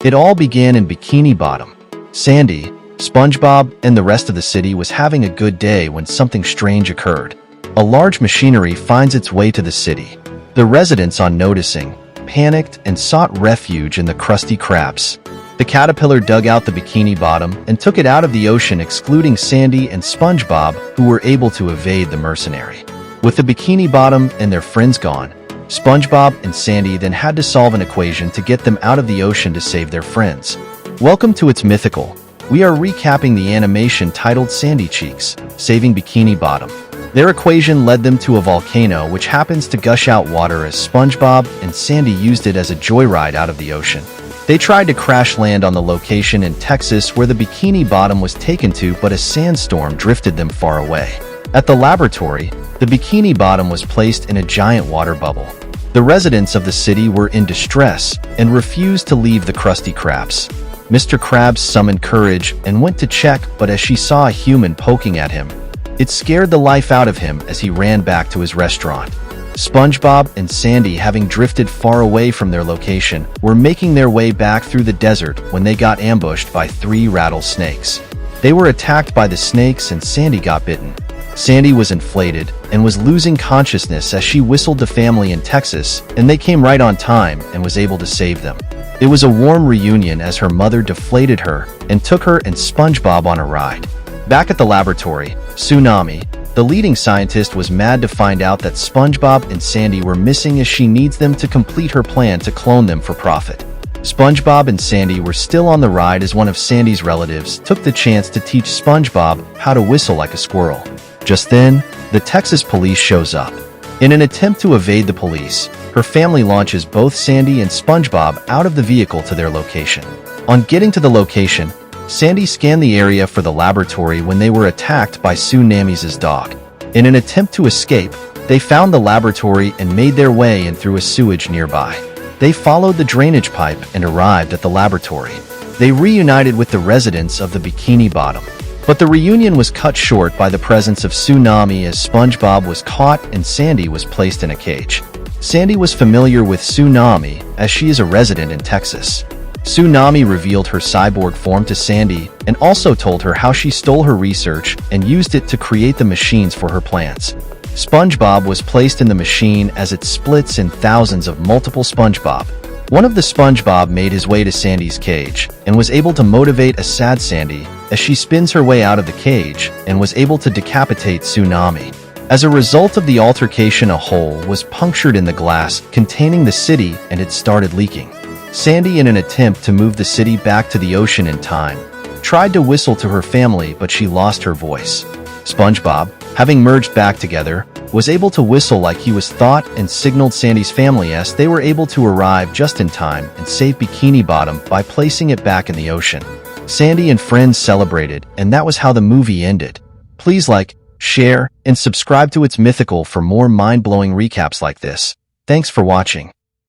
It all began in Bikini Bottom. Sandy, SpongeBob, and the rest of the city was having a good day when something strange occurred. A large machinery finds its way to the city. The residents, on noticing, panicked and sought refuge in the Krusty Krabs. The caterpillar dug out the Bikini Bottom and took it out of the ocean, excluding Sandy and SpongeBob, who were able to evade the mercenary. With the Bikini Bottom and their friends gone, SpongeBob and Sandy then had to solve an equation to get them out of the ocean to save their friends. Welcome to It's Mythical. We are recapping the animation titled Sandy Cheeks, Saving Bikini Bottom. Their equation led them to a volcano which happens to gush out water as SpongeBob and Sandy used it as a joyride out of the ocean. They tried to crash land on the location in Texas where the Bikini Bottom was taken to, but a sandstorm drifted them far away. At the laboratory, the Bikini Bottom was placed in a giant water bubble. The residents of the city were in distress and refused to leave the Krusty Krabs. Mr. Krabs summoned courage and went to check, but as she saw a human poking at him, it scared the life out of him as he ran back to his restaurant. SpongeBob and Sandy, having drifted far away from their location, were making their way back through the desert when they got ambushed by 3 rattlesnakes. They were attacked by the snakes and Sandy got bitten. Sandy was inflated and was losing consciousness as she whistled to family in Texas, and they came right on time and was able to save them. It was a warm reunion as her mother deflated her and took her and SpongeBob on a ride. Back at the laboratory, Tsunami, the leading scientist, was mad to find out that SpongeBob and Sandy were missing as she needs them to complete her plan to clone them for profit. SpongeBob and Sandy were still on the ride as one of Sandy's relatives took the chance to teach SpongeBob how to whistle like a squirrel. Just then, the Texas police shows up. In an attempt to evade the police, her family launches both Sandy and SpongeBob out of the vehicle to their location. On getting to the location, Sandy scanned the area for the laboratory when they were attacked by Tsunami's dog. In an attempt to escape, they found the laboratory and made their way in through a sewage nearby. They followed the drainage pipe and arrived at the laboratory. They reunited with the residents of the Bikini Bottom. But the reunion was cut short by the presence of Tsunami as SpongeBob was caught and Sandy was placed in a cage. Sandy was familiar with Tsunami as she is a resident in Texas. Tsunami revealed her cyborg form to Sandy and also told her how she stole her research and used it to create the machines for her plans. SpongeBob was placed in the machine as it splits in thousands of multiple SpongeBob. One of the SpongeBob made his way to Sandy's cage and was able to motivate a sad Sandy as she spins her way out of the cage and was able to decapitate Tsunami. As a result of the altercation, a hole was punctured in the glass containing the city and it started leaking. Sandy, in an attempt to move the city back to the ocean in time, tried to whistle to her family, but she lost her voice. SpongeBob, having merged back together, was able to whistle like he was thought and signaled Sandy's family as they were able to arrive just in time and save Bikini Bottom by placing it back in the ocean. Sandy and friends celebrated, and that was how the movie ended. Please like, share, and subscribe to It's Mythical for more mind-blowing recaps like this. Thanks for watching.